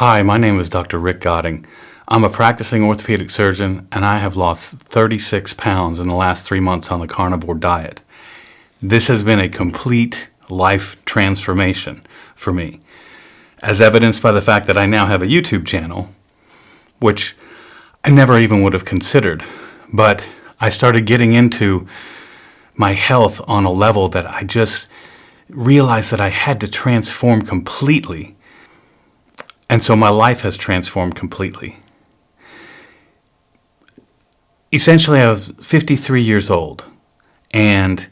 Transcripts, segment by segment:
Hi, my name is Dr. Rick Godding. I'm a practicing orthopedic surgeon, and I have lost 36 pounds in the last 3 months on the carnivore diet. This has been a complete life transformation for me, as evidenced by the fact that I now have a YouTube channel, which I never even would have considered. But I started getting into my health on a level that I just realized that I had to transform completely. And so my life has transformed completely. Essentially, I was 53 years old, and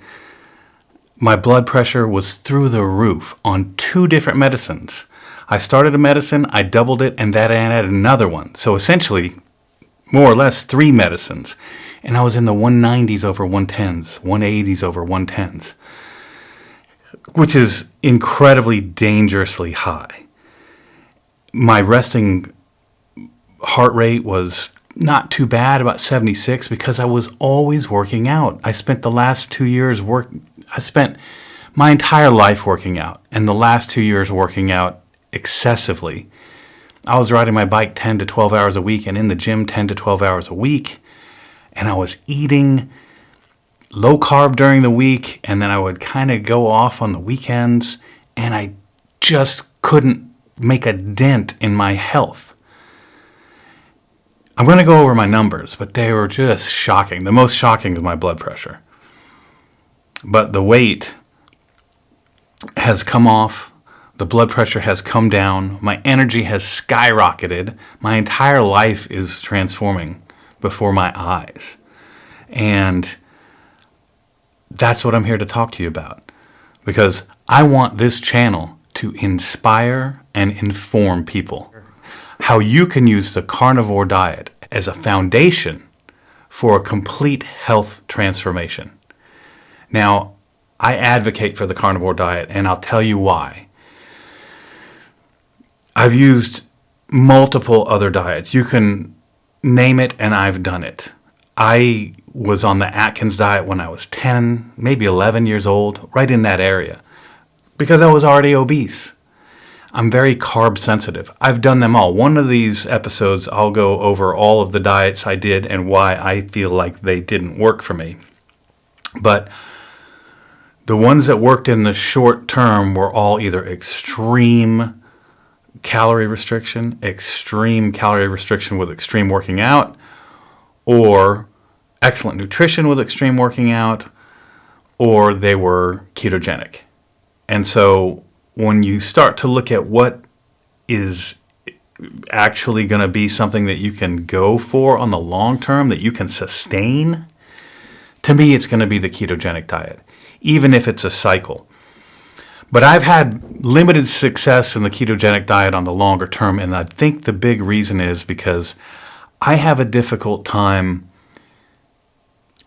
my blood pressure was through the roof on 2 different medicines. I started a medicine, I doubled it, and then I added another one. So essentially, more or less 3 medicines. And I was in the 190s over 110s, 180s over 110s, which is incredibly dangerously high. My resting heart rate was not too bad, about 76, because I was always working out. I spent the last 2 years I spent my entire life working out, and the last 2 years working out excessively. I was riding my bike 10 to 12 hours a week and in the gym 10 to 12 hours a week, and I was eating low carb during the week, and then I would kind of go off on the weekends, and I just couldn't make a dent in my health. I'm going to go over my numbers, but they were just shocking. The most shocking is my blood pressure. But the weight has come off. The blood pressure has come down. My energy has skyrocketed. My entire life is transforming before my eyes. And that's what I'm here to talk to you about. Because I want this channel to inspire and inform people how you can use the carnivore diet as a foundation for a complete health transformation. Now, I advocate for the carnivore diet, and I'll tell you why. I've used multiple other diets. You can name it, and I've done it. I was on the Atkins diet when I was 10, maybe 11 years old, right in that area, because I was already obese. I'm very carb sensitive. I've done them all. One of these episodes, I'll go over all of the diets I did and why I feel like they didn't work for me. But the ones that worked in the short term were all either extreme calorie restriction with extreme working out, or excellent nutrition with extreme working out, or they were ketogenic. And so when you start to look at what is actually going to be something that you can go for on the long term, that you can sustain, to me it's going to be the ketogenic diet, even if it's a cycle. But I've had limited success in the ketogenic diet on the longer term, and I think the big reason is because I have a difficult time.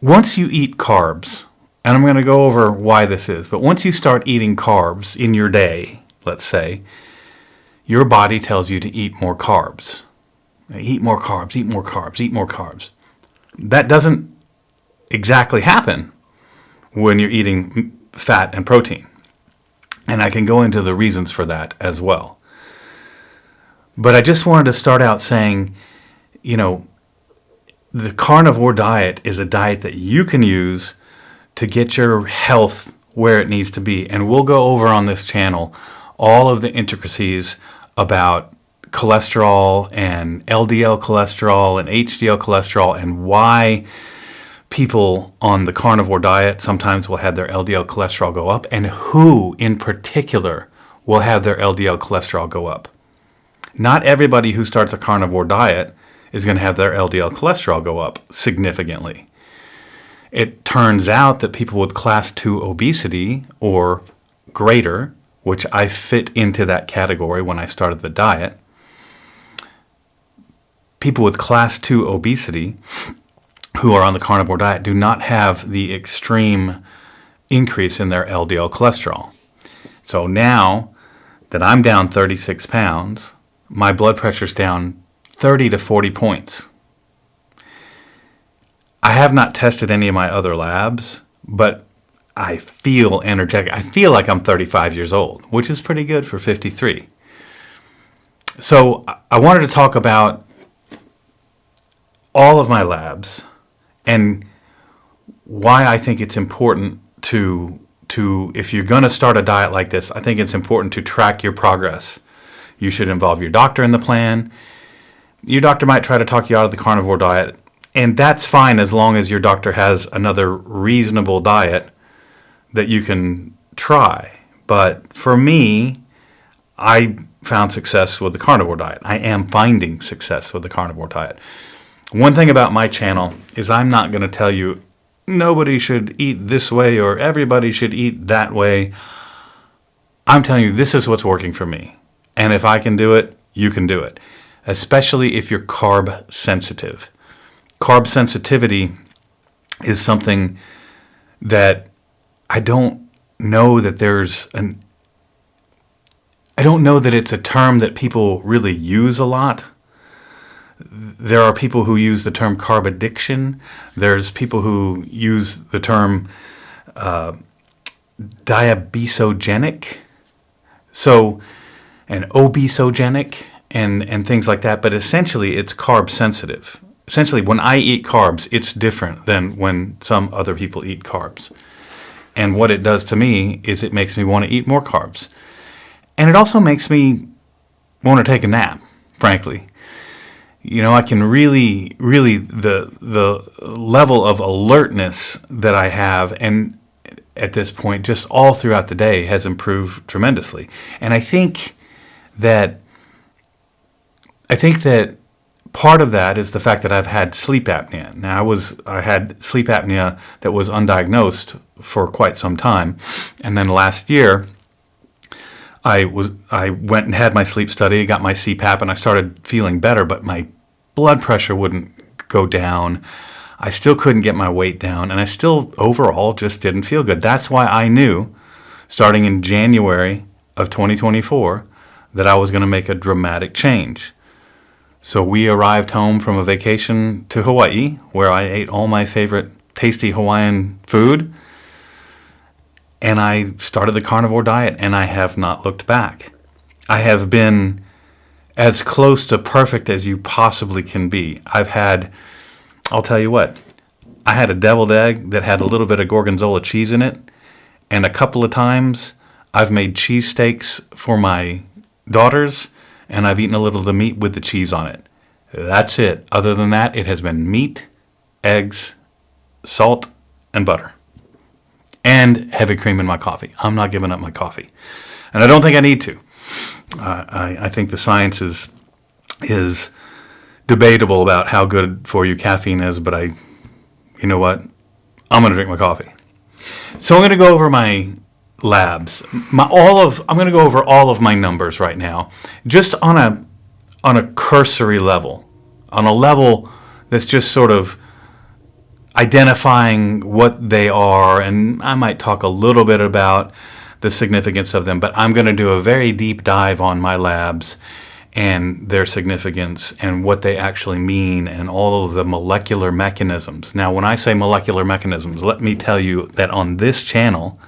Once you eat carbs, and I'm going to go over why this is, but once you start eating carbs in your day, let's say, your body tells you to eat more carbs. Eat more carbs, eat more carbs, eat more carbs. That doesn't exactly happen when you're eating fat and protein. And I can go into the reasons for that as well. But I just wanted to start out saying, the carnivore diet is a diet that you can use to get your health where it needs to be. And we'll go over on this channel all of the intricacies about cholesterol and LDL cholesterol and HDL cholesterol, and why people on the carnivore diet sometimes will have their LDL cholesterol go up, and who in particular will have their LDL cholesterol go up. Not everybody who starts a carnivore diet is going to have their LDL cholesterol go up significantly. It turns out that people with class 2 obesity or greater, which I fit into that category when I started the diet, people with class 2 obesity who are on the carnivore diet do not have the extreme increase in their LDL cholesterol. So now that I'm down 36 pounds, my blood pressure's down 30 to 40 points. I have not tested any of my other labs, but I feel energetic. I feel like I'm 35 years old, which is pretty good for 53. So I wanted to talk about all of my labs and why I think it's important to if you're going to start a diet like this, I think it's important to track your progress. You should involve your doctor in the plan. Your doctor might try to talk you out of the carnivore diet, and that's fine as long as your doctor has another reasonable diet that you can try. But for me, I found success with the carnivore diet. I am finding success with the carnivore diet. One thing about my channel is I'm not going to tell you nobody should eat this way or everybody should eat that way. I'm telling you, this is what's working for me. And if I can do it, you can do it, especially if you're carb sensitive. Carb sensitivity is something that I don't know that I don't know that it's a term that people really use a lot. There are people who use the term carb addiction. There's people who use the term diabesogenic, and obesogenic, and things like that. But essentially, it's carb sensitive. Essentially, when I eat carbs, it's different than when some other people eat carbs. And what it does to me is it makes me want to eat more carbs. And it also makes me want to take a nap, frankly. I can really, the level of alertness that I have, and at this point, just all throughout the day, has improved tremendously. And I think that part of that is the fact that I've had sleep apnea. Now, I had sleep apnea that was undiagnosed for quite some time, and then last year, I went and had my sleep study, got my CPAP, and I started feeling better, but my blood pressure wouldn't go down. I still couldn't get my weight down, and I still overall just didn't feel good. That's why I knew, starting in January of 2024, that I was going to make a dramatic change. So we arrived home from a vacation to Hawaii, where I ate all my favorite tasty Hawaiian food, and I started the carnivore diet, and I have not looked back. I have been as close to perfect as you possibly can be. I'll tell you what, I had a deviled egg that had a little bit of gorgonzola cheese in it, and a couple of times I've made cheesesteaks for my daughters, and I've eaten a little of the meat with the cheese on it. That's it. Other than that, it has been meat, eggs, salt, and butter. And heavy cream in my coffee. I'm not giving up my coffee. And I don't think I need to. I think the science is debatable about how good for you caffeine is, but you know what? I'm going to drink my coffee. So I'm going to go over my labs. I'm going to go over all of my numbers right now, just on a cursory level, on a level that's just sort of identifying what they are, and I might talk a little bit about the significance of them, but I'm going to do a very deep dive on my labs and their significance and what they actually mean and all of the molecular mechanisms. Now, when I say molecular mechanisms, let me tell you that on this channel,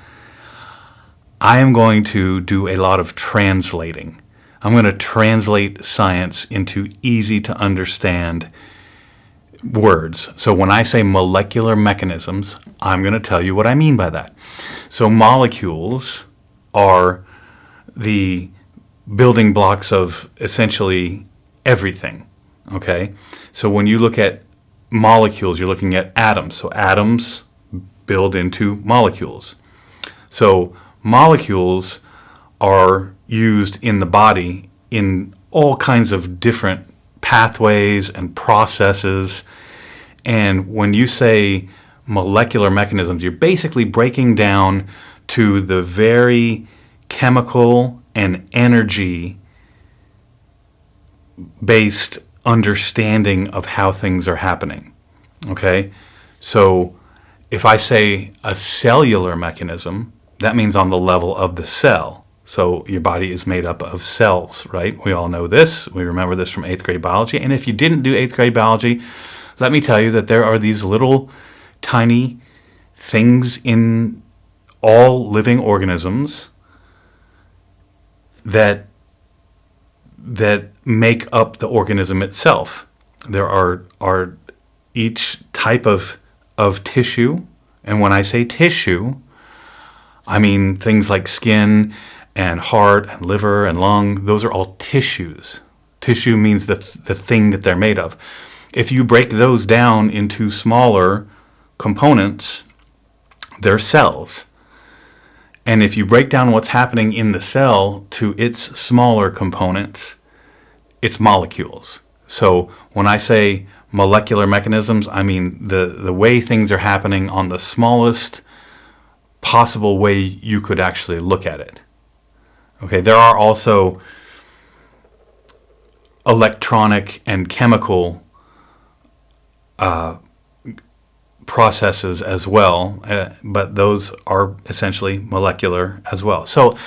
I am going to do a lot of translating. I'm going to translate science into easy to understand words. So when I say molecular mechanisms, I'm going to tell you what I mean by that. So molecules are the building blocks of essentially everything, okay? So when you look at molecules, you're looking at atoms. So atoms build into molecules. So molecules are used in the body in all kinds of different pathways and processes. And when you say molecular mechanisms, you're basically breaking down to the very chemical and energy based understanding of how things are happening. Okay? So if I say a cellular mechanism, that means on the level of the cell. So your body is made up of cells, right? We all know this. We remember this from 8th grade biology. And if you didn't do 8th grade biology, let me tell you that there are these little tiny things in all living organisms that that make up the organism itself. There are each type of tissue, and when I say tissue, I mean things like skin and heart and liver and lung. Those are all tissues. Tissue means the thing that they're made of. If you break those down into smaller components, they're cells. And if you break down what's happening in the cell to its smaller components, it's molecules. So when I say molecular mechanisms, I mean the way things are happening on the smallest possible way you could actually look at it. Okay, there are also electronic and chemical processes as well, but those are essentially molecular as well. So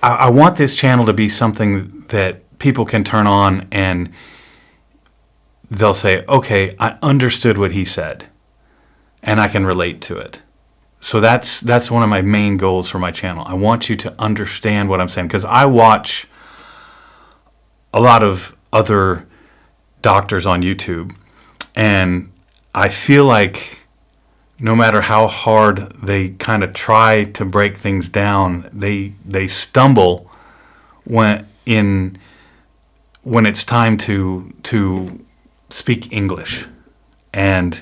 I want this channel to be something that people can turn on and they'll say, okay, I understood what he said and I can relate to it. So that's one of my main goals for my channel. I want you to understand what I'm saying, because I watch a lot of other doctors on YouTube, and I feel like no matter how hard they kind of try to break things down, they stumble when it's time to speak English and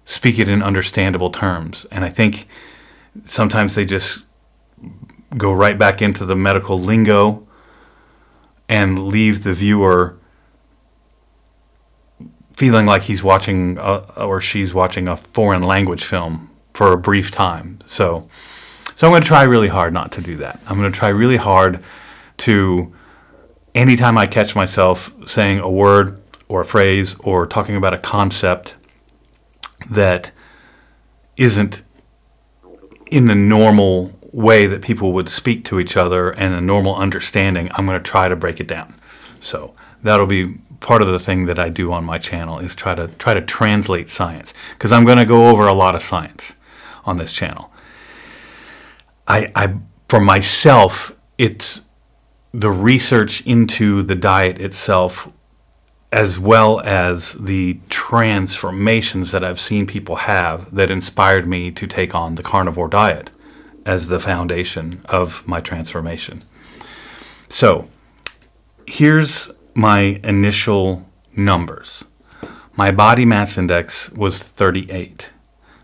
speak it in understandable terms. And I think sometimes they just go right back into the medical lingo and leave the viewer feeling like he's watching or she's watching a foreign language film for a brief time. So I'm going to try really hard not to do that. I'm going to try really hard to, anytime I catch myself saying a word or a phrase or talking about a concept that isn't in the normal way that people would speak to each other and a normal understanding, I'm going to try to break it down. So that'll be part of the thing that I do on my channel, is try to translate science, because I'm going to go over a lot of science on this channel. I for myself, it's the research into the diet itself, as well as the transformations that I've seen people have, that inspired me to take on the carnivore diet as the foundation of my transformation. So here's my initial numbers. My body mass index was 38.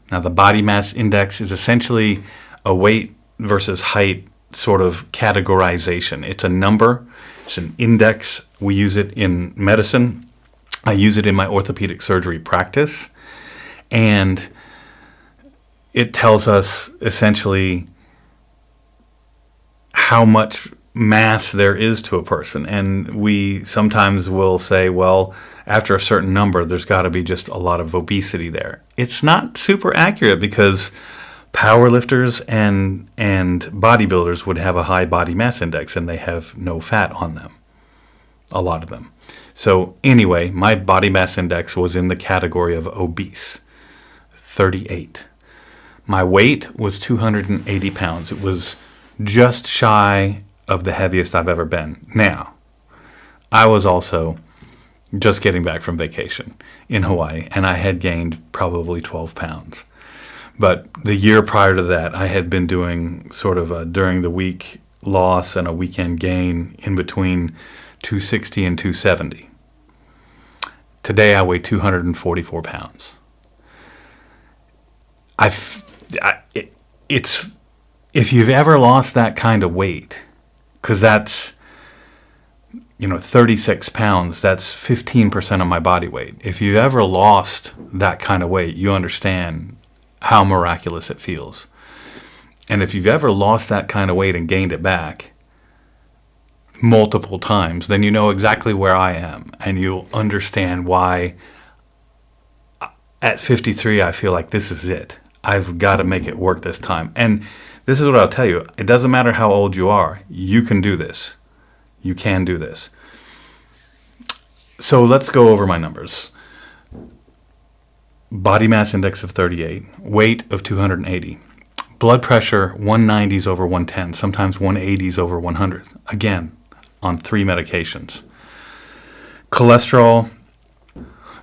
Now, the body mass index is essentially a weight versus height sort of categorization. It's a number. It's an index. We use it in medicine. I use it in my orthopedic surgery practice. And it tells us essentially how much mass there is to a person. And we sometimes will say, well, after a certain number, there's got to be just a lot of obesity there. It's not super accurate, because powerlifters and bodybuilders would have a high body mass index and they have no fat on them, a lot of them. So anyway, my body mass index was in the category of obese, 38. My weight was 280 pounds. It was just shy of the heaviest I've ever been. Now, I was also just getting back from vacation in Hawaii, and I had gained probably 12 pounds. But the year prior to that, I had been doing sort of a during the week loss and a weekend gain in between 260 and 270. Today I weigh 244 pounds. It's if you've ever lost that kind of weight, because that's 36 pounds, that's 15% of my body weight. If you ever lost that kind of weight, you understand how miraculous it feels. And if you've ever lost that kind of weight and gained it back multiple times, then you know exactly where I am, and you'll understand why at 53 I feel like this is it. I've got to make it work this time. And this is what I'll tell you. It doesn't matter how old you are. You can do this. You can do this. So let's go over my numbers. Body mass index of 38, weight of 280, blood pressure 190s over 110, sometimes 180s over 100. Again, on 3 medications. Cholesterol,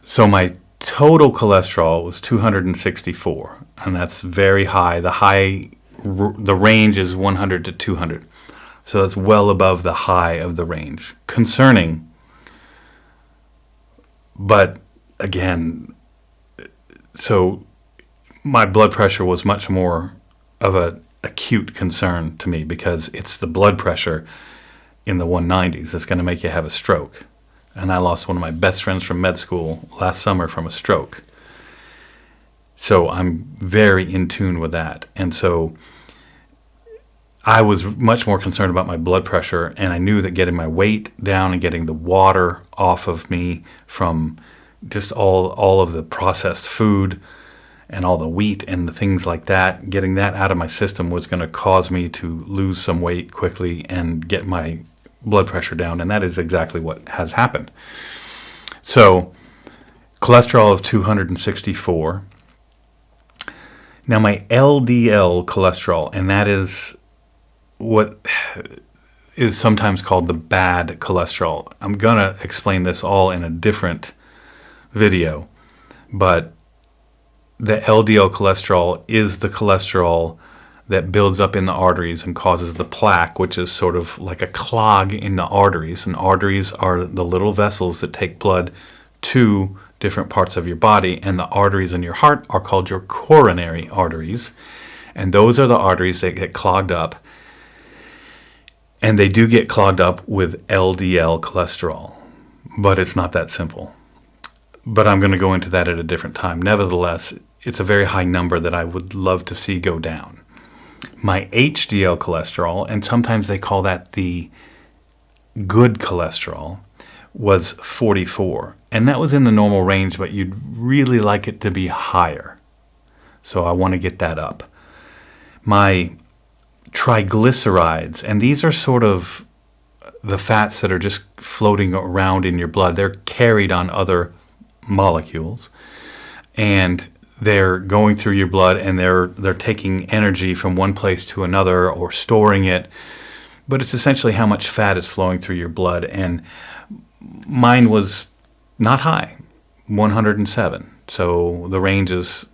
so my total cholesterol was 264, and that's very high. The range is 100 to 200. So that's well above the high of the range. Concerning, but again, so my blood pressure was much more of an acute concern to me because it's the blood pressure in the 190s that's going to make you have a stroke. And I lost one of my best friends from med school last summer from a stroke. So I'm very in tune with that. And so I was much more concerned about my blood pressure, and I knew that getting my weight down and getting the water off of me from just all of the processed food and all the wheat and the things like that, getting that out of my system was going to cause me to lose some weight quickly and get my blood pressure down, and that is exactly what has happened. So, cholesterol of 264. Now my LDL cholesterol, and that is what is sometimes called the bad cholesterol. I'm going to explain this all in a different video, but the LDL cholesterol is the cholesterol that builds up in the arteries and causes the plaque, which is sort of like a clog in the arteries. And arteries are the little vessels that take blood to different parts of your body. And the arteries in your heart are called your coronary arteries. And those are the arteries that get clogged up. And they do get clogged up with LDL cholesterol. But it's not that simple. But I'm going to go into that at a different time. Nevertheless, it's a very high number that I would love to see go down. My HDL cholesterol, and sometimes they call that the good cholesterol, was 44. And that was in the normal range, but you'd really like it to be higher. So I want to get that up. My triglycerides, and these are sort of the fats that are just floating around in your blood. They're carried on other molecules, and they're going through your blood, and they're taking energy from one place to another or storing it. But it's essentially how much fat is flowing through your blood. And mine was not high, 107. So the range is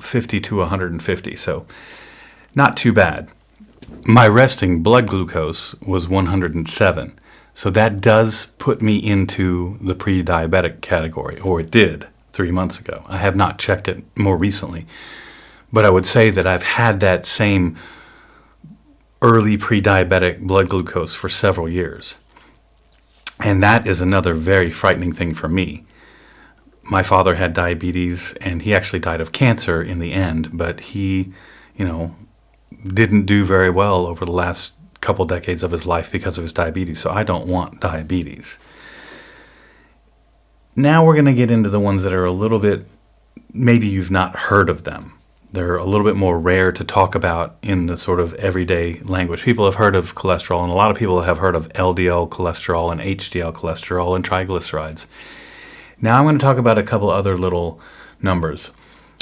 50 to 150. So not too bad. My resting blood glucose was 107. So that does put me into the pre-diabetic category, or it did 3 months ago. I have not checked it more recently, but I would say that I've had that same early pre-diabetic blood glucose for several years. And that is another very frightening thing for me. My father had diabetes, and he actually died of cancer in the end, but he, didn't do very well over the last couple decades of his life because of his diabetes. So I don't want diabetes. Now we're going to get into the ones that are a little bit, maybe you've not heard of them. They're a little bit more rare to talk about in the sort of everyday language. People have heard of cholesterol, and a lot of people have heard of LDL cholesterol and HDL cholesterol and triglycerides. Now I'm going to talk about a couple other little numbers.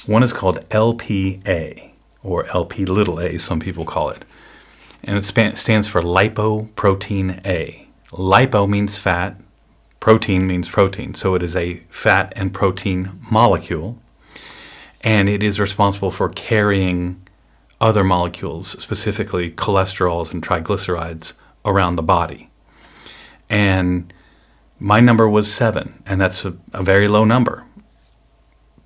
One is called LPA, or LP little a, some people call it. And it stands for lipoprotein A. Lipo means fat. Protein means protein, so it is a fat and protein molecule, and it is responsible for carrying other molecules, specifically cholesterols and triglycerides, around the body. And my number was 7, and that's a very low number.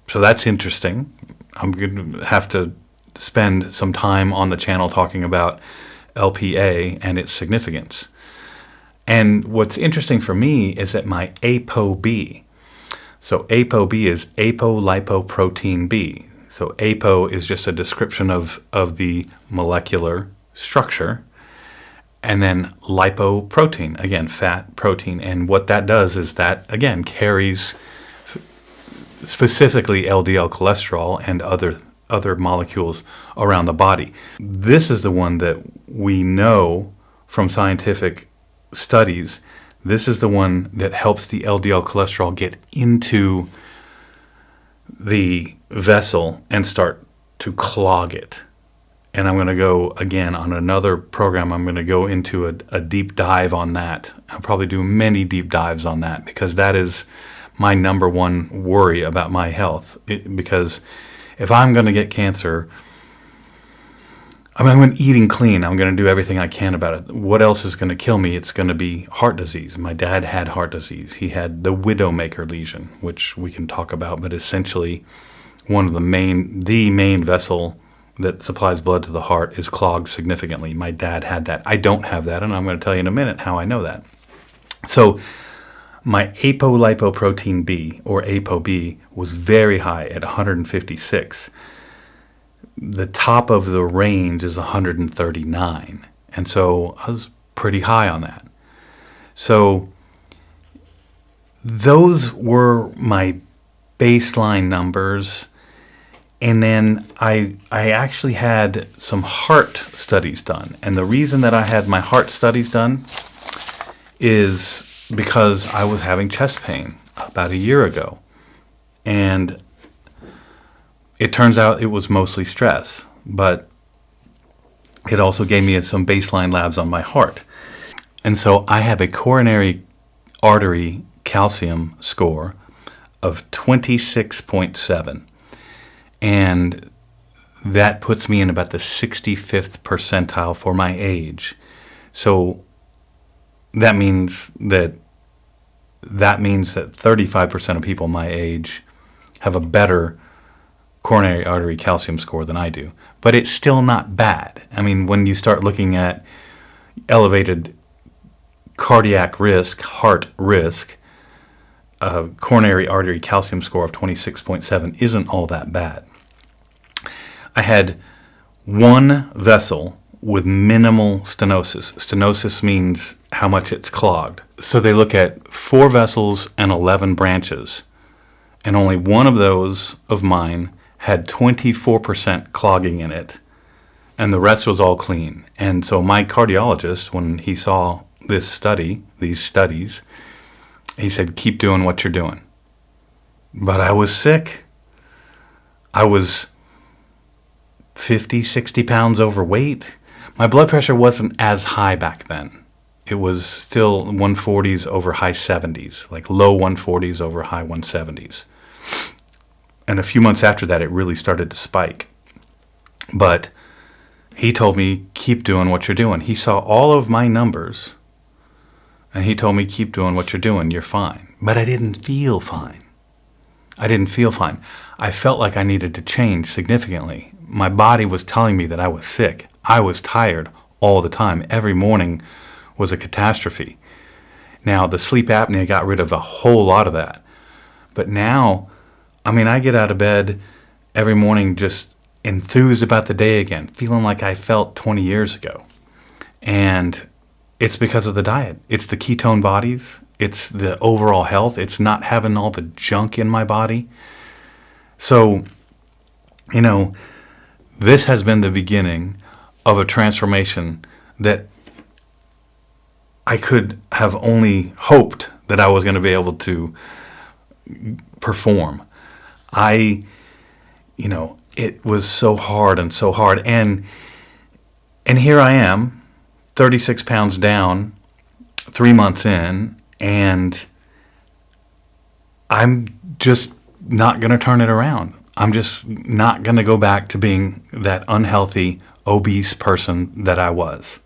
So that's interesting. I'm going to have to spend some time on the channel talking about LPA and its significance. And what's interesting for me is that my ApoB, so ApoB is apolipoprotein B. So apo is just a description of the molecular structure. And then lipoprotein, again, fat protein. And what that does is that, again, carries specifically LDL cholesterol and other molecules around the body. This is the one that we know from scientific studies. This is the one that helps the LDL cholesterol get into the vessel and start to clog it. and I'm going to go again on another program. I'm going to go into a deep dive on that. I'll probably do many deep dives on that, because that is my number one worry about my health. Because if I'm going to get cancer, I'm going to eating clean. I'm going to do everything I can about it. What else is going to kill me? It's going to be heart disease. My dad had heart disease. He had the widowmaker lesion, which we can talk about, but essentially one of the main vessel that supplies blood to the heart is clogged significantly. My dad had that. I don't have that, and I'm going to tell you in a minute how I know that. So my apolipoprotein B, or ApoB, was very high at 156. The top of the range is 139. And so I was pretty high on that. So those were my baseline numbers. And then I actually had some heart studies done. And the reason that I had my heart studies done is because I was having chest pain about a year ago. And it turns out it was mostly stress, but it also gave me some baseline labs on my heart. And so I have a coronary artery calcium score of 26.7. And that puts me in about the 65th percentile for my age. So that means that 35% of people my age have a better coronary artery calcium score than I do. But it's still not bad. I mean, when you start looking at elevated cardiac risk, heart risk, a coronary artery calcium score of 26.7 isn't all that bad. I had one vessel with minimal stenosis. Stenosis means how much it's clogged. So they look at 4 vessels and 11 branches. And only one of those of mine had 24% clogging in it, and the rest was all clean. And so my cardiologist, when he saw these studies, he said, keep doing what you're doing. But I was sick. I was 50, 60 pounds overweight. My blood pressure wasn't as high back then. It was still 140s over high 70s, like low 140s over high 170s. And a few months after that, it really started to spike. But he told me, keep doing what you're doing. He saw all of my numbers, and he told me, keep doing what you're doing. You're fine. But I didn't feel fine. I felt like I needed to change significantly. My body was telling me that I was sick. I was tired all the time. Every morning was a catastrophe. Now, the sleep apnea got rid of a whole lot of that. But now, I get out of bed every morning just enthused about the day again, feeling like I felt 20 years ago. And it's because of the diet. It's the ketone bodies. It's the overall health. It's not having all the junk in my body. So, this has been the beginning of a transformation that I could have only hoped that I was going to be able to perform. It was so hard. And here I am, 36 pounds down, 3 months in, and I'm just not going to turn it around. I'm just not going to go back to being that unhealthy, obese person that I was.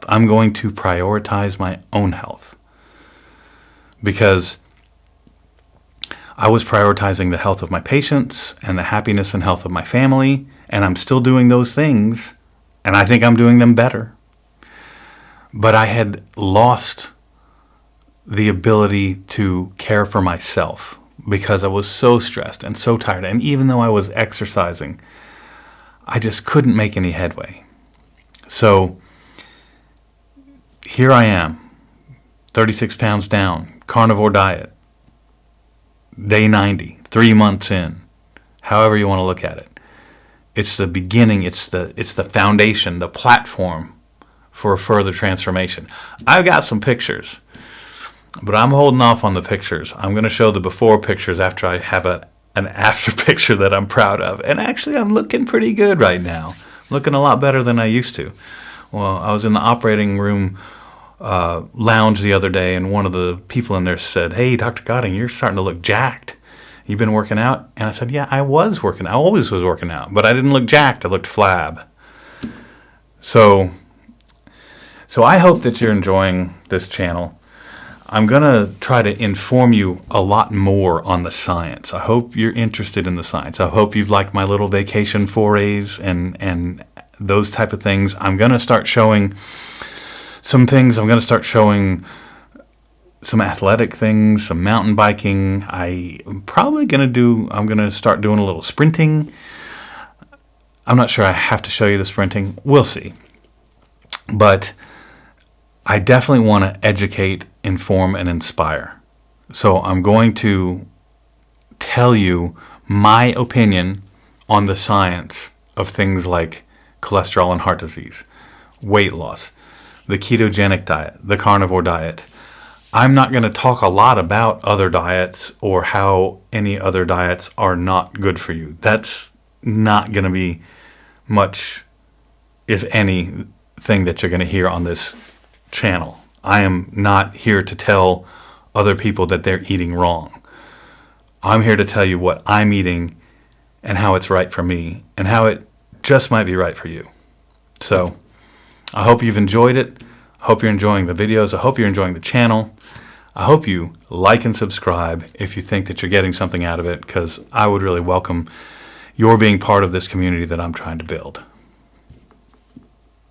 I'm going to prioritize my own health, because I was prioritizing the health of my patients and the happiness and health of my family, and I'm still doing those things, and I think I'm doing them better. But I had lost the ability to care for myself because I was so stressed and so tired. And even though I was exercising, I just couldn't make any headway. So here I am, 36 pounds down, carnivore diet, day 90, 3 months in, however you want to look at it. It's the beginning, it's the foundation, the platform for a further transformation. I've got some pictures, but I'm holding off on the pictures. I'm going to show the before pictures after I have an after picture that I'm proud of. And actually, I'm looking pretty good right now. looking a lot better than I used to. Well, I was in the operating room lounge the other day, and one of the people in there said, "Hey, Dr. Godding, you're starting to look jacked. You've been working out?" And I said, "Yeah, I was working. I always was working out, but I didn't look jacked. I looked flab." So I hope that you're enjoying this channel. I'm going to try to inform you a lot more on the science. I hope you're interested in the science. I hope you've liked my little vacation forays and those type of things. I'm going to start showing some things. I'm going to start showing some athletic things, some mountain biking. I'm going to start doing a little sprinting. I'm not sure I have to show you the sprinting. We'll see. But I definitely want to educate, inform, and inspire. So I'm going to tell you my opinion on the science of things like cholesterol and heart disease, weight loss, the ketogenic diet, the carnivore diet. I'm not going to talk a lot about other diets or how any other diets are not good for you. That's not going to be much, if anything, that you're going to hear on this channel. I am not here to tell other people that they're eating wrong. I'm here to tell you what I'm eating and how it's right for me and how it just might be right for you. So I hope you've enjoyed it. I hope you're enjoying the videos. I hope you're enjoying the channel. I hope you like and subscribe if you think that you're getting something out of it, because I would really welcome your being part of this community that I'm trying to build.